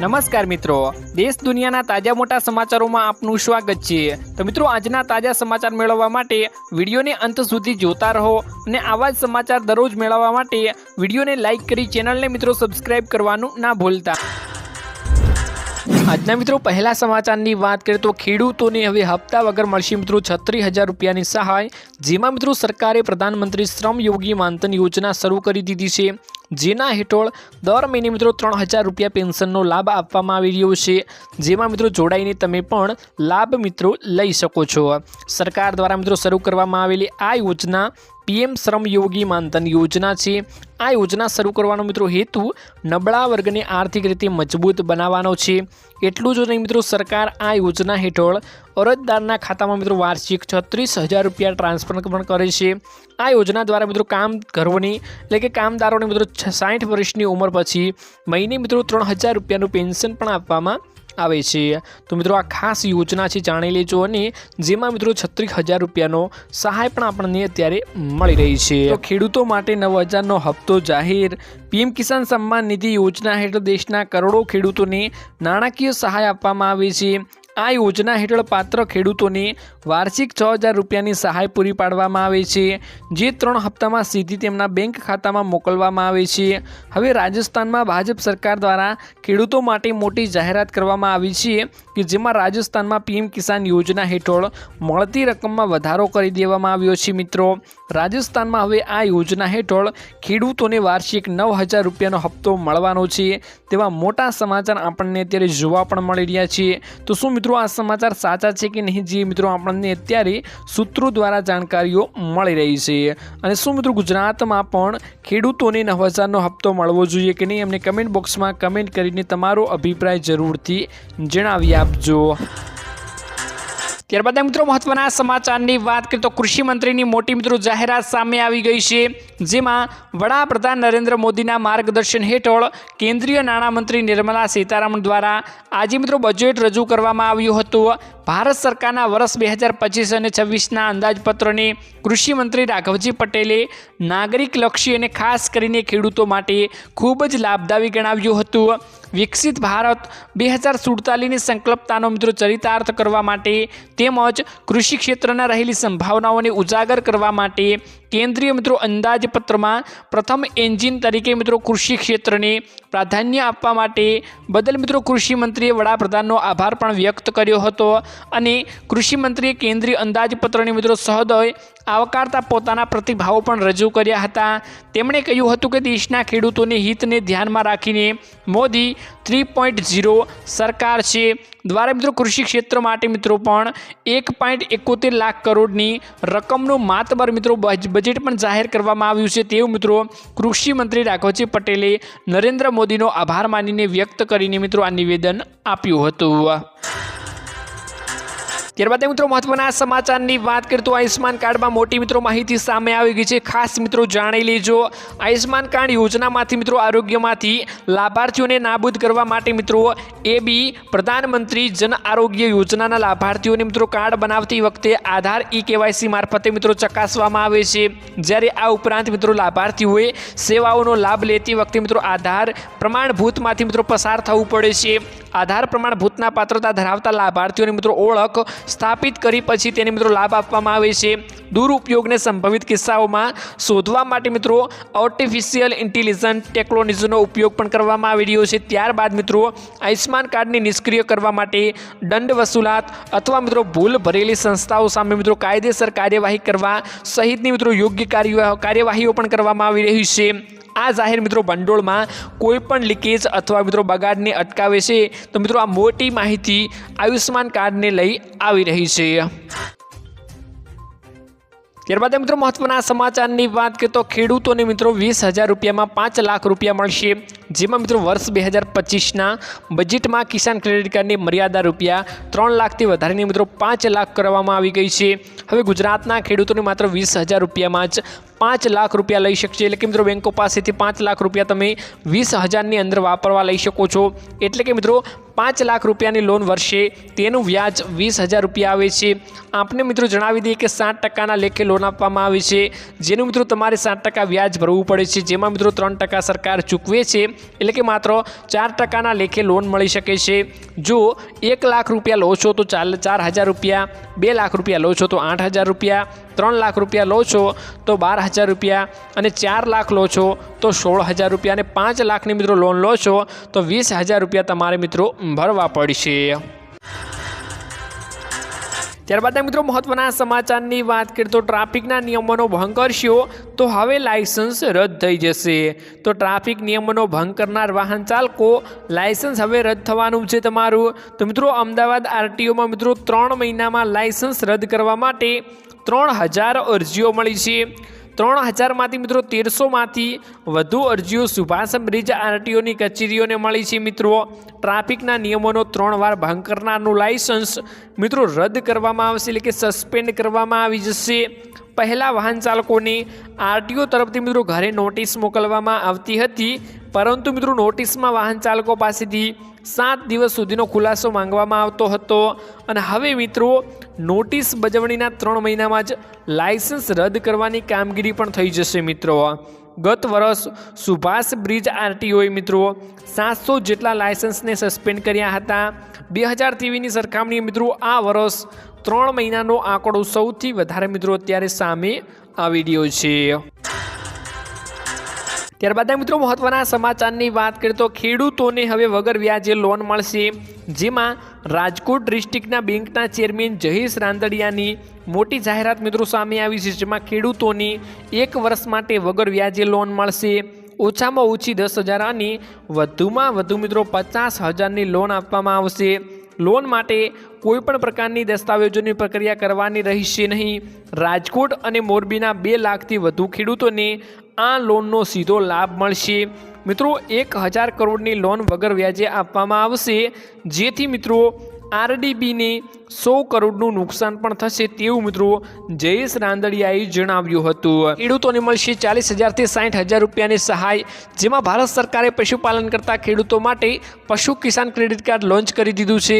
નમસ્કાર મિત્રો, દેશ દુનિયાના તાજા મોટા સમાચારોમાં આપનું સ્વાગત છે। તો મિત્રો, આજના તાજા સમાચાર મેળવવા માટે વિડીયોને અંત સુધી જોતા રહો અને આવા જ સમાચાર દરરોજ મેળવવા માટે વિડીયોને લાઇક કરી ચેનલને મિત્રો સબસ્ક્રાઇબ કરવાનું ના ભૂલતા। આજના મિત્રો પહેલા સમાચારની વાત કરીએ તો ખેડૂતોને હવે હપ્તા વગર મળશે મિત્રો 36,000 રૂપિયાની સહાય, જેમાં મિત્રો સરકારે પ્રધાનમંત્રી શ્રમ યોગી માનધન યોજના શરૂ કરી દીધી છે, જેના હેઠળ દર મહિને મિત્રો 3,000 રૂપિયા પેન્શનનો લાભ આપવામાં આવી રહ્યો છે, જેમાં મિત્રો જોડાઈને તમે પણ લાભ મિત્રો લઈ શકો છો। સરકાર દ્વારા મિત્રો શરૂ કરવામાં આવેલી આ યોજના પીએમ શ્રમ યોગી માનધન યોજના છે। આ યોજના શરૂ કરવાનો મિત્રો હેતુ નબળા વર્ગને આર્થિક રીતે મજબૂત બનાવવાનો છે। એટલું જ નહીં મિત્રો, સરકાર આ યોજના હેઠળ અરજદારના ખાતામાં મિત્રો વાર્ષિક 36,000 રૂપિયા ટ્રાન્સફર પણ કરે છે। આ યોજના દ્વારા મિત્રો કામદારોની એટલે કે કામદારોને મિત્રો 60 વર્ષની ઉંમર પછી મહિને મિત્રો 3,000 રૂપિયાનું પેન્શન પણ આપવામાં આવે છે। તો મિત્રો આ ખાસ યોજના છે, જાણી લેજો, અને જેમાં મિત્રો 36,000 રૂપિયાનો સહાય પણ આપણને અત્યારે મળી રહી છે। તો ખેડૂતો માટે 9,000નો હપ્તો જાહેર। પીએમ કિસાન સન્માન નિધિ યોજના હેઠળ દેશના કરોડો ખેડૂતોને નાણાકીય સહાય આપવામાં આવે છે। આ યોજના હેઠળ પાત્ર ખેડૂતોને વાર્ષિક 6,000 રૂપિયાની સહાય પૂરી પાડવામાં આવે છે, જે 3 હપ્તામાં સીધી તેમના બેંક ખાતામાં મોકલવામાં આવે છે। હવે રાજસ્થાનમાં ભાજપ સરકાર દ્વારા ખેડૂતો માટે મોટી જાહેરાત કરવામાં આવી છે કે જેમાં રાજસ્થાનમાં પીએમ કિસાન યોજના હેઠળ મળતી રકમમાં વધારો કરી દેવામાં આવ્યો છે। મિત્રો, રાજસ્થાનમાં હવે આ યોજના હેઠળ ખેડૂતોને વાર્ષિક 9,000 રૂપિયાનો હપ્તો મળવાનો છે, તેવા મોટા સમાચાર આપણને અત્યારે જોવા પણ મળી રહ્યા છે। તો શું મિત્રો આ સમાચાર સાચા છે કે નહીં, જે મિત્રો આપણને અત્યારે સૂત્રો દ્વારા જાણકારીઓ મળી રહી છે, અને શું મિત્રો ગુજરાતમાં પણ ખેડૂતોને 9,000નો હપ્તો મળવો જોઈએ કે નહીં, એમને કમેન્ટ બોક્સમાં કમેન્ટ કરીને તમારો અભિપ્રાય જરૂરથી જણાવી આપજો। ત્યારબાદ મિત્રો મહત્વના સમાચારની વાત કરીએ તો કૃષિ મંત્રીની મોટી મિત્રો જાહેરાત સામે આવી ગઈ છે, જેમાં વડાપ્રધાન નરેન્દ્ર મોદીના માર્ગદર્શન હેઠળ કેન્દ્રીય નાણામંત્રી નિર્મલા સીતારામન દ્વારા આજે મિત્રો બજેટ રજૂ કરવામાં આવ્યું હતું। ભારત સરકારના વર્ષ 2025 અને 26ના અંદાજપત્રને કૃષિ મંત્રી રાઘવજી પટેલે નાગરિકલક્ષી અને ખાસ કરીને ખેડૂતો માટે ખૂબ જ લાભદાયી ગણાવ્યું હતું। વિકસિત ભારત 2047ની સંકલ્પતાનો મિત્રો ચરિતાર્થ કરવા માટે તેમજ કૃષિ ક્ષેત્રના રહેલી સંભાવનાઓને ઉજાગર કરવા માટે કેન્દ્રીય મિત્રો અંદાજપત્રમાં પ્રથમ એન્જિન તરીકે મિત્રો કૃષિ ક્ષેત્રને પ્રાધાન્ય આપવા માટે બદલ મિત્રો કૃષિ મંત્રીએ વડાપ્રધાનનો આભાર પણ વ્યક્ત કર્યો હતો, અને કૃષિ મંત્રીએ કેન્દ્રીય અંદાજપત્રને મિત્રો સહૃદય આવકારતા પોતાના પ્રતિભાવો પણ રજૂ કર્યા હતા। તેમણે કહ્યું હતું કે દેશના ખેડૂતોને હિતને ધ્યાનમાં રાખીને મોદી 3.0 સરકાર છે દ્વારા મિત્રો કૃષિ ક્ષેત્ર માટે મિત્રો પણ 1.71 લાખ કરોડની રકમનું માતબર મિત્રો બજેટ પણ જાહેર કરવામાં આવ્યું છે, તેવું મિત્રો કૃષિ મંત્રી રાઘવજી પટેલે નરેન્દ્ર મોદીનો આભાર માનીને વ્યક્ત કરીને મિત્રો આ નિવેદન આપ્યું હતું। ત્યારબાદ મિત્રો મહત્વના સમાચારની વાત કરીએ તો આયુષ્માન કાર્ડમાં મોટી મિત્રો માહિતી સામે આવી ગઈ છે, ખાસ મિત્રો જાણી લેજો। આયુષ્માન કાર્ડ યોજનામાંથી મિત્રો આરોગ્યમાંથી લાભાર્થીઓને નાબૂદ કરવા માટે મિત્રો એબી પ્રધાનમંત્રી જન આરોગ્ય યોજનાના લાભાર્થીઓને મિત્રો કાર્ડ બનાવતી વખતે આધાર KYC મારફતે મિત્રો ચકાસવામાં આવે છે, જ્યારે આ ઉપરાંત મિત્રો લાભાર્થીઓએ સેવાઓનો લાભ લેતી વખતે મિત્રો આધાર પ્રમાણભૂતમાંથી મિત્રો પસાર થવું પડે છે। આધાર પ્રમાણભૂતના પાત્રતા ધરાવતા લાભાર્થીઓની મિત્રો ઓળખ સ્થાપિત કરી પછી તેને મિત્રો લાભ આપવામાં આવે છે। દુરુપયોગને સંભવિત કિસ્સાઓમાં શોધવા માટે મિત્રો આર્ટિફિશિયલ ઇન્ટેલિજન્સ ટેકનોલોજીનો ઉપયોગ પણ કરવામાં આવી રહ્યો છે। ત્યારબાદ મિત્રો આયુષ્માન કાર્ડને નિષ્ક્રિય કરવા માટે દંડ વસૂલાત અથવા મિત્રો ભૂલ ભરેલી સંસ્થાઓ સામે મિત્રો કાયદેસર કાર્યવાહી કરવા સહિતની મિત્રો યોગ્ય કાર્યવાહીઓ પણ કરવામાં આવી રહી છે। આ જાહેર મિત્રો ભંડોળમાં કોઈ પણ લીકેજ અથવા મિત્રો બગાડને અટકાવે છે। તો મિત્રો આ મોટી માહિતી આયુષ્માન કાર્ડને લઈ આવી રહી છે। ત્યારબાદ મિત્રો મહત્વના સમાચારની વાત કરીએ તો ખેડૂતોને મિત્રો 20,000 રૂપિયામાં 5 લાખ રૂપિયા મળશે, જેમાં મિત્રો વર્ષ 2025ના બજેટમાં કિસાન ક્રેડિટ કાર્ડની મર્યાદા રૂપિયા 3 લાખથી વધારીને મિત્રો 5 લાખ કરવામાં આવી ગઈ છે। હવે ગુજરાતના ખેડૂતોને માત્ર 20,000 રૂપિયામાં જ 5 લાખ રૂપિયા લઈ શકશે। એટલે કે મિત્રો બેંકો પાસેથી 5 લાખ રૂપિયા તમે 20,000ની અંદર વાપરવા લઈ શકો છો। એટલે કે મિત્રો 5 લાખ રૂપિયાની લોન વર્ષે તેનું વ્યાજ 20,000 રૂપિયા આવે છે। આપને મિત્રો જણાવી દઈએ કે 7% લેખે લોન આપવામાં આવે છે, જેનું મિત્રો તમારે 7% વ્યાજ ભરવું પડે છે, જેમાં મિત્રો 3% સરકાર ચૂકવે છે। એટલે કે માત્ર 4% લેખે લોન મળી શકે છે। જો 1 લાખ રૂપિયા લો છો તો 4,000 રૂપિયા, 2 લાખ રૂપિયા લો છો તો 8,000 રૂપિયા, 3 લાખ રૂપિયા લો છો તો 12,000 રૂપિયા અને 4 લાખ લો છો તો 16,000 રૂપિયા અને 5 લાખની મિત્રો લોન લો છો તો 20,000 રૂપિયા તમારે મિત્રો ભરવા પડશે। ત્યારબાદ મિત્રો મહત્વના સમાચારની વાત કરીએ તો ટ્રાફિકના નિયમોનો ભંગ કરશો તો હવે લાયસન્સ રદ થઈ જશે। તો ટ્રાફિક નિયમોનો ભંગ કરનાર વાહન ચાલકો લાયસન્સ હવે રદ થવાનું છે તમારું। તો મિત્રો અમદાવાદ આરટીઓમાં મિત્રો 3 મહિનામાં લાયસન્સ રદ કરવા માટે 3,000 અરજીઓ મળી છે। 3,000માંથી મિત્રો 1,300માંથી વધુ અરજીઓ સુભાષ બ્રિજ આરટીઓની કચેરીઓને મળી છે। મિત્રો ટ્રાફિકના નિયમોનો 3 વાર ભંગ કરનારનું લાયસન્સ મિત્રો રદ કરવામાં આવશે, એટલે કે સસ્પેન્ડ કરવામાં આવી જશે। પહેલાં વાહન ચાલકોને આરટીઓ તરફથી મિત્રો ઘરે નોટિસ મોકલવામાં આવતી હતી, પરંતુ મિત્રો નોટિસમાં વાહન ચાલકો પાસેથી 7 દિવસ સુધીનો ખુલાસો માંગવામાં આવતો હતો અને હવે મિત્રો નોટિસ બજવણીના 3 મહિનામાં જ લાયસન્સ રદ કરવાની કામગીરી પણ થઈ જશે। મિત્રો ગત વર્ષ સુભાષ બ્રિજ આરટીઓએ મિત્રો 700 જેટલા લાયસન્સને સસ્પેન્ડ કર્યા હતા। 2023ની સરખામણીએ મિત્રો આ વર્ષ 3 મહિનાનો આંકડો સૌથી વધારે મિત્રો અત્યારે સામે આવી રહ્યો છે। ત્યારબાદ મિત્રો મહત્વના સમાચારની વાત કરીએ તો ખેડૂતોને હવે વગર વ્યાજે લોન મળશે, જેમાં રાજકોટ ડિસ્ટ્રિક્ટના બેંકના ચેરમેન જયેશ રાંદડિયાની મોટી જાહેરાત મિત્રો સામે આવી છે, જેમાં ખેડૂતોને 1 વર્ષ માટે વગર વ્યાજે લોન મળશે। ઓછામાં ઓછી 10,000 અને વધુમાં વધુ મિત્રો 50,000ની લોન આપવામાં આવશે। લોન માટે કોઈપણ પ્રકારની દસ્તાવેજોની પ્રક્રિયા કરવાની રહેશે નહીં। રાજકોટ અને મોરબીના 2 લાખથી વધુ ખેડૂતોને આ લોનનો સીધો લાભ મળશે। મિત્રો 1,000 કરોડની લોન વગર વ્યાજે આપવામાં આવશે, જેથી મિત્રો આરડીબીને 100 કરોડનું નુકસાન પણ થશે તેવું મિત્રો જયેશ રાંદડિયાએ જણાવ્યું હતું। ખેડૂતોને મળશે 40,000થી 60,000 રૂપિયાની સહાય, જેમાં ભારત સરકારે પશુપાલન કરતા ખેડૂતો માટે પશુ કિસાન ક્રેડિટ કાર્ડ લોન્ચ કરી દીધું છે।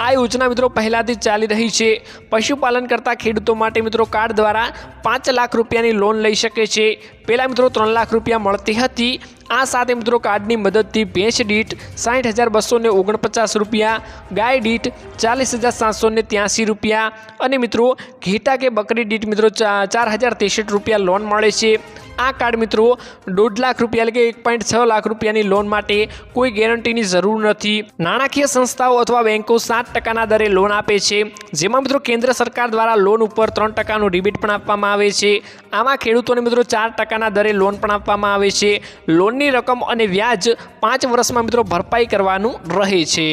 આ યોજના મિત્રો પહેલાથી ચાલી રહી છે। પશુપાલન કરતા ખેડૂતો માટે મિત્રો કાર્ડ દ્વારા 5 લાખ રૂપિયાની લોન લઈ શકે છે। પહેલાં મિત્રો 3 લાખ રૂપિયા મળતી હતી। આ સાથે મિત્રો કાર્ડની મદદથી ભેંસ દીઠ 60,249 રૂપિયા, ગાય દીઠ 40,783 રૂપિયા અને મિત્રો ઘેટા કે બકરી દીઠ મિત્રો 4,063 રૂપિયા લોન મળે છે। આ કાર્ડ મિત્રો 1.5 લાખ રૂપિયા એટલે કે 1.6 લાખ રૂપિયાની લોન માટે કોઈ ગેરંટીની જરૂર નથી। નાણાકીય સંસ્થાઓ અથવા બેંકો 7% દરે લોન આપે છે, જેમાં મિત્રો કેન્દ્ર સરકાર દ્વારા લોન ઉપર 3%નું રિબેટ પણ આપવામાં આવે છે। આમાં ખેડૂતોને મિત્રો 4% દરે લોન પણ આપવામાં આવે છે। લોનની રકમ અને વ્યાજ 5 વર્ષમાં મિત્રો ભરપાઈ કરવાનું રહે છે।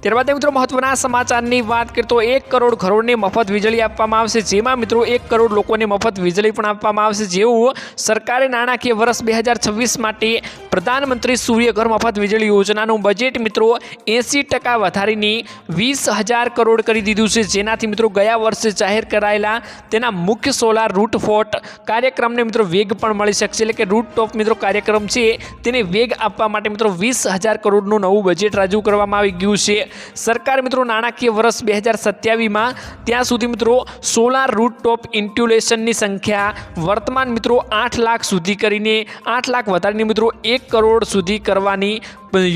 ત્યારબાદ મિત્રો મહત્વના સમાચારની વાત કરીએ તો 1 કરોડ ઘરોને મફત વીજળી આપવામાં આવશે, જેમાં મિત્રો 1 કરોડ લોકોને મફત વીજળી પણ આપવામાં આવશે, જેવું સરકારે નાણાકીય વર્ષ 2026 માટે પ્રધાનમંત્રી સૂર્ય ઘર મફત વીજળી યોજનાનું બજેટ મિત્રો 80% વધારીને 20,000 કરોડ કરી દીધું છે, જેનાથી મિત્રો ગયા વર્ષે જાહેર કરાયેલા તેના મુખ્ય સોલાર રૂટફોટ કાર્યક્રમને મિત્રો વેગ પણ મળી શકશે। એટલે કે રૂટટોપ મિત્રો કાર્યક્રમ છે તેને વેગ આપવા માટે મિત્રો 20,000 કરોડનું નવું બજેટ રજૂ કરવામાં આવી ગયું છે। સરકાર મિત્રો નાણાકીય વર્ષ 2027માં ત્યાં સુધી મિત્રો સોલાર રૂટટોપ ઇન્સ્ટોલેશનની સંખ્યા વર્તમાન મિત્રો 8 લાખ સુધી કરીને 8 લાખ વધારીને મિત્રો 1 કરોડ સુધી કરવાની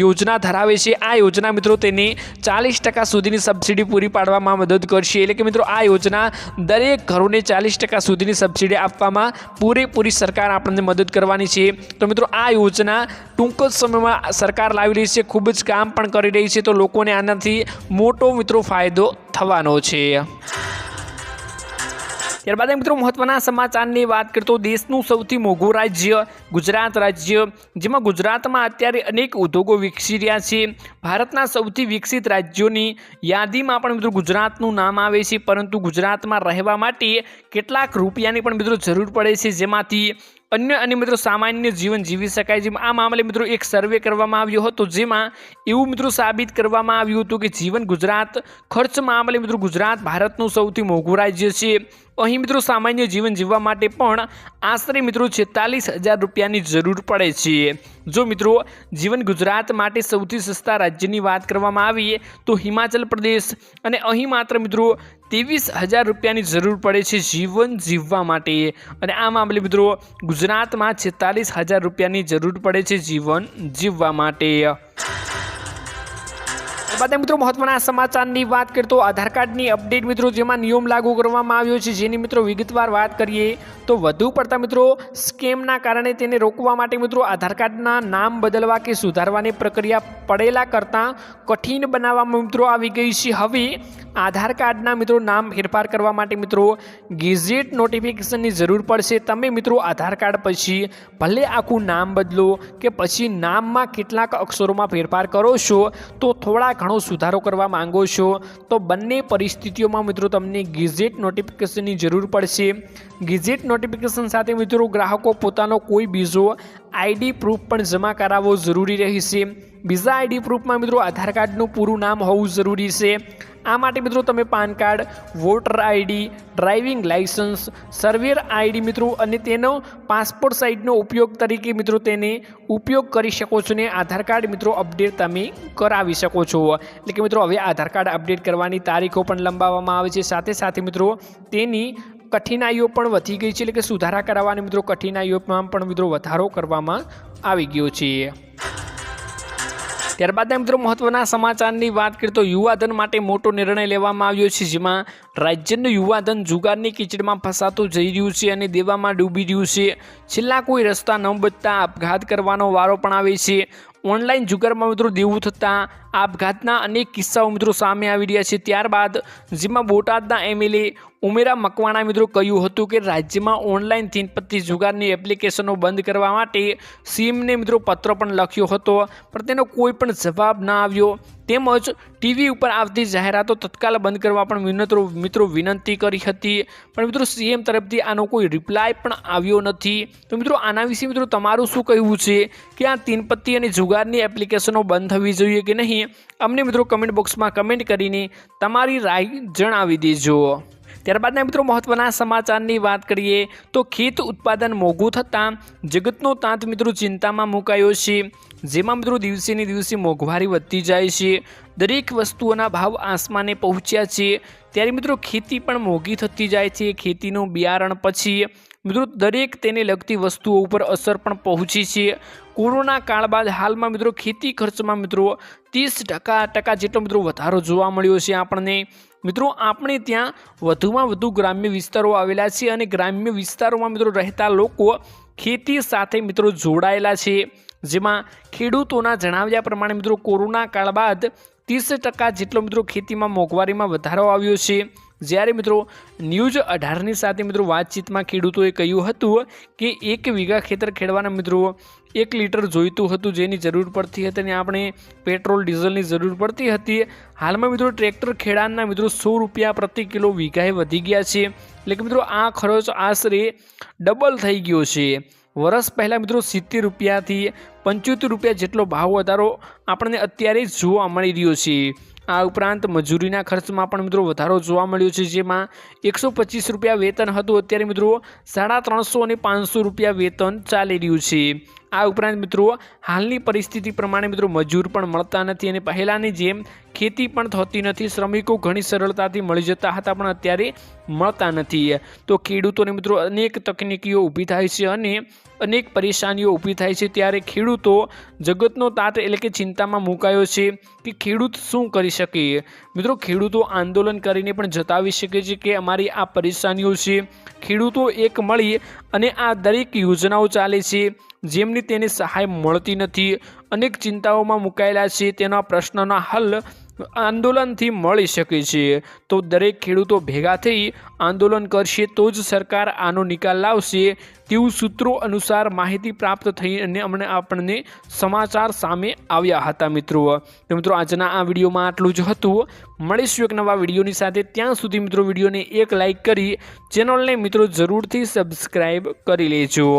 યોજના ધરાવે છે। આ યોજના મિત્રો તેને 40% સુધીની સબસિડી પૂરી પાડવામાં મદદ કરશે। એટલે કે મિત્રો આ યોજના દરેક ઘરોને 40% સુધીની સબસિડી આપવામાં પૂરેપૂરી સરકાર આપણને મદદ કરવાની છે। તો મિત્રો આ યોજના ટૂંક જ સમયમાં સરકાર લાવી રહી છે, ખૂબ જ કામ પણ કરી રહી છે, તો લોકોને આનાથી મોટો મિત્રો ફાયદો થવાનો છે। ત્યારબાદ મિત્રો મહત્વના સમાચારની વાત કરીએ તો દેશનું સૌથી મોંઘું રાજ્ય ગુજરાત રાજ્ય, જેમાં ગુજરાતમાં અત્યારે અનેક ઉદ્યોગો વિકસી રહ્યા છે। ભારતના સૌથી વિકસિત રાજ્યોની યાદીમાં પણ મિત્રો ગુજરાતનું નામ આવે છે, પરંતુ ગુજરાતમાં રહેવા માટે કેટલાક રૂપિયાની પણ મિત્રો જરૂર પડે છે, જેમાંથી अन्य मित्रों सामान्य जीवन जीवी शकाय। जेम आ मामले मित्रों एक सर्वे करवामां आव्यो हतो, जेमां एवुं मित्रों साबित करवामां आव्युं हतुं के जीवन गुजरात खर्च मामले मित्रों गुजरात भारतनुं सौथी मोंघुं राज्य छे। અહીં મિત્રો સામાન્ય જીવન જીવવા માટે પણ આશરે મિત્રો 46,000 રૂપિયાની જરૂર પડે છે। જો મિત્રો જીવન ગુજરાત માટે સૌથી સસ્તા રાજ્યની વાત કરવામાં આવે તો હિમાચલ પ્રદેશ, અને અહીં માત્ર મિત્રો 23,000 રૂપિયાની જરૂર પડે છે જીવન જીવવા માટે, અને આ મામલે મિત્રો ગુજરાતમાં 46,000 રૂપિયાની જરૂર પડે છે જીવન જીવવા માટે। બાદ મિત્રો મહત્વના સમાચારની વાત કરીએ તો આધાર કાર્ડની અપડેટ મિત્રો જેમાં નિયમ લાગુ કરવામાં આવ્યો છે, જેની મિત્રો વિગતવાર વાત કરીએ તો વધુ પડતા મિત્રો સ્કેમના કારણે તેને રોકવા માટે મિત્રો આધાર કાર્ડના નામ બદલવા કે સુધારવાની પ્રક્રિયા પડેલા કરતાં કઠિન બનાવવામાં મિત્રો આવી ગઈ છે। હવે આધાર કાર્ડના મિત્રો નામ ફેરફાર કરવા માટે મિત્રો ગેઝેટ નોટિફિકેશનની જરૂર પડશે। તમે મિત્રો આધાર કાર્ડ પછી ભલે આખું નામ બદલો કે પછી નામમાં કેટલાક અક્ષરોમાં ફેરફાર કરો છો તો થોડા ઘણો સુધારો કરવા માંગો છો તો બંને પરિસ્થિતિઓમાં મિત્રો તમને ગેઝેટ નોટિફિકેશનની જરૂર પડશે। ગેઝેટ નોટિફિકેશન સાથે મિત્રો ગ્રાહકો પોતાનો કોઈ બીજો આઈડી પ્રૂફ પણ જમા કરાવવો જરૂરી રહેશે। બીજા આઈડી પ્રૂફમાં મિત્રો આધાર કાર્ડનું પૂરું નામ હોવું જરૂરી છે। આ માટે મિત્રો તમે PAN card, voter ID, driving licence, સર્વેર આઈડી મિત્રો અને તેનો પાસપોર્ટ સાઇઝનો ઉપયોગ તરીકે મિત્રો તેને ઉપયોગ કરી શકો છો, ને આધાર કાર્ડ મિત્રો અપડેટ તમે કરાવી શકો છો। એટલે કે મિત્રો હવે આધાર કાર્ડ અપડેટ કરવાની તારીખો પણ લંબાવવામાં આવે છે, સાથે સાથે મિત્રો તેની કઠિનાઈઓ પણ વધી ગઈ છે, એટલે કે સુધારા કરાવવાની મિત્રો કઠિનાઈઓમાં પણ મિત્રો વધારો કરવામાં આવી ગયો છે। ત્યારબાદ મિત્રો મહત્વના સમાચારની વાત કરીએ તો યુવાધન માટે મોટો નિર્ણય લેવામાં આવ્યો છે, જેમાં રાજ્યનું યુવાધન જુગારની કીચડમાં ફસાતું જઈ રહ્યું છે અને દેવામાં ડૂબી રહ્યું છે। છેલ્લા કોઈ રસ્તા ન બચતા આપઘાત કરવાનો વારો પણ આવે છે। ઓનલાઈન જુગારમાં મિત્રો દેવું થતાં આપઘાતના અનેક કિસ્સાઓ મિત્રો સામે આવી રહ્યા છે। ત્યારબાદ જેમાં બોટાદના એમએલએ ઉમેરા મકવાણા મિત્રો કહ્યું હતું કે રાજ્યમાં ઓનલાઈન તીનપત્તી જુગારની એપ્લિકેશનો બંધ કરવા માટે સીએમને મિત્રો પત્ર પણ લખ્યો હતો, પણ તેનો કોઈ પણ જવાબ ના આવ્યો, તેમજ ટીવી ઉપર આવતી જાહેરાતો તત્કાલ બંધ કરવા પણ મિત્રો વિનંતી કરી હતી, પણ મિત્રો સીએમ તરફથી આનો કોઈ રિપ્લાય પણ આવ્યો નથી। તો મિત્રો આના વિશે મિત્રો તમારું શું કહેવું છે કે આ તીનપત્તી અને જુગારની એપ્લિકેશનો બંધ થવી જોઈએ કે નહીં? અમને મિત્રો કમેન્ટ બોક્સમાં કમેન્ટ કરીને તમારી રાય જણાવી દેજો। ત્યારબાદના મિત્રો મહત્વના સમાચારની વાત કરીએ તો ખેત ઉત્પાદન મોંઘું થતાં જગતનો તાત મિત્રો ચિંતામાં મુકાયો છે, જેમાં મિત્રો દિવસે ને દિવસે મોંઘવારી વધતી જાય છે। દરેક વસ્તુઓના ભાવ આસમાને પહોંચ્યા છે, ત્યારે મિત્રો ખેતી પણ મોંઘી થતી જાય છે। ખેતીનું બિયારણ પછી મિત્રો દરેક તેને લગતી વસ્તુઓ ઉપર અસર પણ પહોંચી છે। કોરોના કાળ બાદ હાલમાં મિત્રો ખેતી ખર્ચમાં મિત્રો 30% જેટલો મિત્રો વધારો જોવા મળ્યો છે આપણને। મિત્રો આપણે ત્યાં વધુમાં વધુ ગ્રામ્ય વિસ્તારો આવેલા છે અને ગ્રામ્ય વિસ્તારોમાં મિત્રો રહેતા લોકો ખેતી સાથે મિત્રો જોડાયેલા છે, જેમાં ખેડૂતોના જણાવ્યા પ્રમાણે મિત્રો કોરોના કાળ બાદ 30% જેટલો મિત્રો ખેતીમાં મોંઘવારીમાં વધારો આવ્યો છે। જ્યારે મિત્રો ન્યૂઝ 18ની સાથે મિત્રો વાતચીતમાં ખેડૂતોએ કહ્યું હતું કે 1 વીઘા ખેતર ખેડવાના મિત્રો 1 લીટર જોઈતું હતું, જેની જરૂર પડતી હતી, અને આપણે પેટ્રોલ ડીઝલની જરૂર પડતી હતી। હાલમાં મિત્રો ટ્રેક્ટર ખેડાણના મિત્રો 100 રૂપિયા પ્રતિ કિલો વીઘાએ વધી ગયા છે, એટલે કે મિત્રો આ ખર્ચ આશરે ડબલ થઈ ગયો છે। વર્ષ પહેલાં મિત્રો 70 રૂપિયાથી 75 રૂપિયા જેટલો ભાવ વધારો આપણને અત્યારે જોવા મળી રહ્યો છે। આ ઉપરાંત મજૂરીના ખર્ચમાં પણ મિત્રો વધારો જોવા મળ્યો છે, જેમાં 125 રૂપિયા વેતન હતું, અત્યારે મિત્રો 350 અને 500 રૂપિયા વેતન ચાલી રહ્યું છે। આ ઉપરાંત મિત્રો હાલની પરિસ્થિતિ પ્રમાણે મિત્રો મજૂર પણ મળતા નથી અને પહેલાંની જેમ ખેતી પણ થતી નથી। શ્રમિકો ઘણી સરળતાથી મળી જતા હતા, પણ અત્યારે મળતા નથી। તો ખેડૂતોને મિત્રો અનેક તકનીકીઓ ઊભી થાય છે અને અનેક પરેશાનીઓ ઊભી થાય છે, ત્યારે ખેડૂતો જગતનો તાત એટલે કે ચિંતામાં મુકાયો છે કે ખેડૂત શું કરી શકે। મિત્રો ખેડૂતો આંદોલન કરીને પણ જતાવી શકે છે કે અમારી આ પરેશાનીઓ છે। ખેડૂતો એક મળી અને આ દરેક યોજનાઓ ચાલે છે, જેમની તેને સહાય મળતી નથી, અનેક ચિંતાઓમાં મુકાયેલા છે, તેના પ્રશ્નના હલ આંદોલનથી મળી શકે છે। તો દરેક ખેડૂતો ભેગા થઈ આંદોલન કરશે તો જ સરકાર આનો નિકાલ લાવશે, તેવું સૂત્રો અનુસાર માહિતી પ્રાપ્ત થઈ અને આપણને સમાચાર સામે આવ્યા હતા મિત્રો। તો મિત્રો આજના આ વિડીયોમાં આટલું જ હતું। મળીશું એક નવા વિડીયોની સાથે, ત્યાં સુધી મિત્રો વિડીયોને એક લાઇક કરી ચેનલને મિત્રો જરૂરથી સબસ્ક્રાઈબ કરી લેજો।